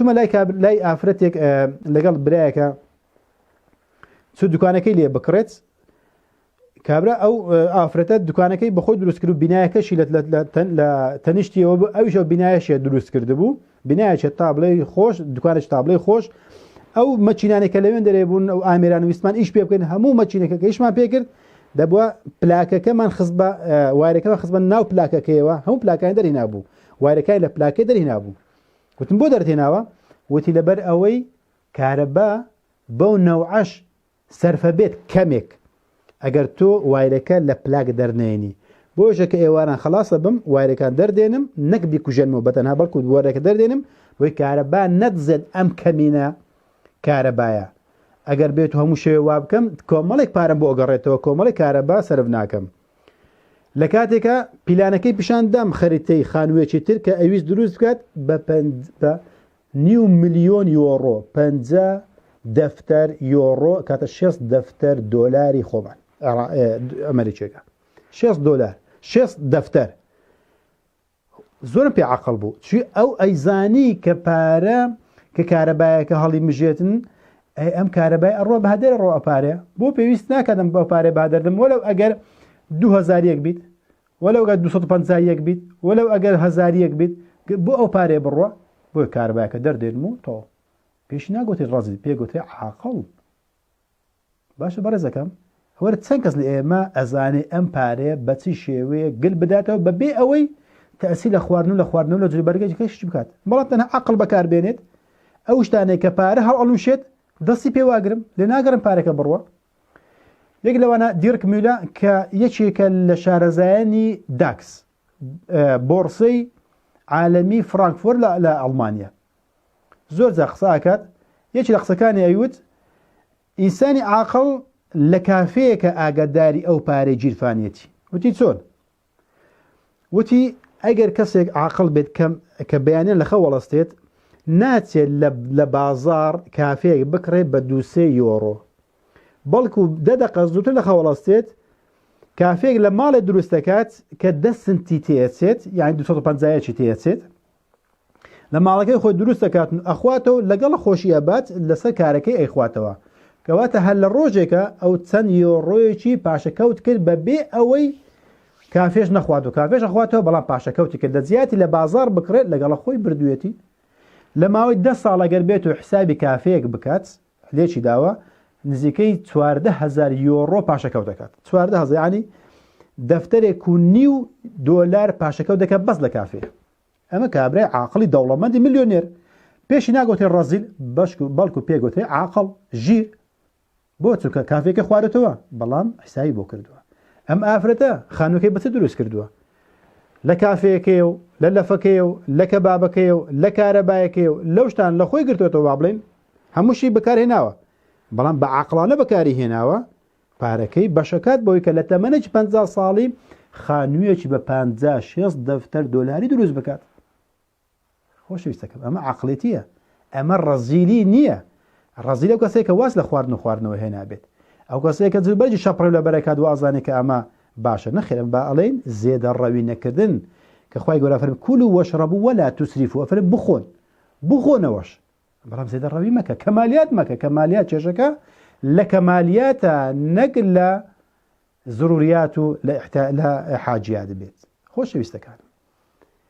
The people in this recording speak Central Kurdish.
چوومە لای ئافرەتێک لەگەڵ برایەکە چوو دوکانەکەی لێ بکڕێت کابرا ئەو ئافرەتە دوکانەکەی بەخۆی دروست کرد و بینایەکەشی لە تەنیشتیەوە بوو ئەویشە بینایەشیە دروست کرده بوو بینایەکە تابلەی خۆش دوکانێک تابلەی خۆش ئەو مەچینانێکە لەوێن دەرێ بوون ئەو ئامێران ویسمان ئیش پێ بکەن هەموو مەچینەکە ئیشمان پێ کرد دەبووە پلاکەکەمان خست بە وایرەکەمان خست بە ناو پلاکەکەیەوە هەموو پلاکانی دەرهێنا بوو وایرەکانی لە پلاکەی دەرهێنا بوو وتم بۆ دەرهێناوە وتی لەبەر ئەوەی کارەبا بەو نەوعەش سەرفە بێت کەمێک ئەگەر تۆ وایرەکە لە پلاک دەرنێنی بۆشە کە ئێواران خلاصە بم وایرەکان دەردێنم نەک بیکوژێنمەوە بەتەنها بەڵکو وایرەکە دەردێنم بۆی کارەبا نەدزێت ئەم کەمینە کارەبایە ئەگەر بێت هەموو شێوێ وا بکەم کۆمەڵێک پارەم بۆ ئەگەڕێتەوە کۆمەڵی کارەبا سەرف ناکەم لە کاتێکە پیلانەکەی پیشاندام خەریتەی خانوویەکی تر کە ئەویست دروست بکات بە 9 ملیۆن یۆڕۆ 50 دەفتەر یۆڕۆ کاتە 6 دەفتەر دۆلاری خۆمان ئەمریکیەکە 6 دۆلار 6 دەفتەر زۆرم پێ عەقڵ بوو چی ئەو ئەیزانی کە پارە کە کارەبایەکە هەڵی مژێتن ئەم کارەبای ئەڕۆ بەهادەرە ڕۆ ئەپارەیە بۆ پێویست ناکەدەم بە پارێ بادەردم وەلو ئەگەر 2000 بیت وەلو ئەگەر 250 بیت وەلو ئەگەر 1000 بیت بۆ ئەو پارێ بڕوە بۆ کارەبایەکە دەردێنم و تۆ پێش ناگوتی ڕازی پێگوتی عاقڵ باشە بەڕێزەکەم وەرە چەند کەس لە ئێمە ئەزانێ ئەم پارەیە بەچی شێوەیە گل بداتەوە بەبێ ئەوەی تەسی لە خواردن و لە خواردنەوە لە جلبەرگەی کەشت بکات بەڵام تەنها عەقڵ بەکاربێنێت ئەو شتانەی کە پارە هەڵئەڵوشێت دەستی پێواگرم لێ ناگەڕم پارەکە بڕوە یەک لەوانە دیرک میلە کە یەکێکە لە شارەزایانی داکس بۆرسەی عالەمی فرانکفۆر لە ئەڵمانیا زۆر جا قسە ئاکات یەکی لە قسەکانی ئەیوت ئینسانی عاقڵ لە کافەیەکە ئاگاداری ئەو پارەی جیرفانیەتی وتی چۆن وتی ئەگەر کەسێک عاقڵ بێت کە بەیانیان لە خەوەڵەستێت ناچێت لە بازار کافەیەک بکڕێ بە 2-3 یۆڕۆ بەڵکو 10 دقە زووتر لە خەوەڵەستێت کافەیەک لە ماڵێ دروست دەکات کە 10 سنتی تێچێت یعنی 250 تێچێت لە ماڵەکەی خۆی دروست دەکات ئەخواتەوە لەگەڵ خۆشی ئەبات لەسەر کارەکەی ئەیخواتەوە کەواتە هەر لە ڕۆژێکە ئەو چەند یۆڕۆیەکی پاشەکەوت کرد بەبێ ئەوەی کافێش نەخوات و کافێش ئەخواتەوە بەڵام پاشەکەوتی کرد لە زیاتی لە بازار بکرێت لەگەڵ خۆی بردوێتی لە ماوەی 10 ساڵ ئەگەر بێت و حسابی کافەیەک بکات لێکی داوە نزیکەی 14,000 یۆڕۆ پاشەکەوت دەکات 14,000 ینی دەفتەرێک و نیو دۆلار پاشەکەوت دەکات بەس لە کافەیە ئەمە کابرای عاقڵی دەوڵەمەندی میلیۆنێر پێشی ناگوتێ ڕەزیل بەڵکو پێگوتێ عاقڵ ژیر بۆ چونکە کافێکە خواردەوە بەڵام حسابی بۆ کردووە ئەم ئافرەتە خانووەکەی بەچ دروست کردووە لە کافەیەکەیە و لە لەفەکەیە و لە کەبابەکەیە و لە کارەبایەکەیە و لەو شتان لە خۆی گرتوێتەوە با بڵێن هەمووشی بەکارهێناوە بەڵام بە عاقڵانە بەکاری هێناوە پارەکەی بەشەکات بۆی کە لە تەمەنێکی 50 ساڵی خانوویەکی بە 50-60 دەفتەر دۆلاری دروست بکات خۆشەویستەکەم ئەمە عاقڵێتیە ئەمە ڕەزیلی نییە ڕەزیلە کەسێک کە واز لە خواردنەوە هێنابێت ئەو کەسێک کە جلبەرجی شەپڕی لە بەرەکات و ئازانێ کە ئەمە باشە نەخێرم با ئەڵێن زێدە ڕەوی نەکردن کە خوای گەورە فەرمێ کولوا واشربوا ولا تسرفوا فەرمێ بخۆنەوەش بەڵام زێدە ڕەوی مەکە کەمالیات مەکە کەمالیات چێژەکە لە کەمالیاتە نەک لە ضروریات و لە حاجیات بێت خۆشەویستەکان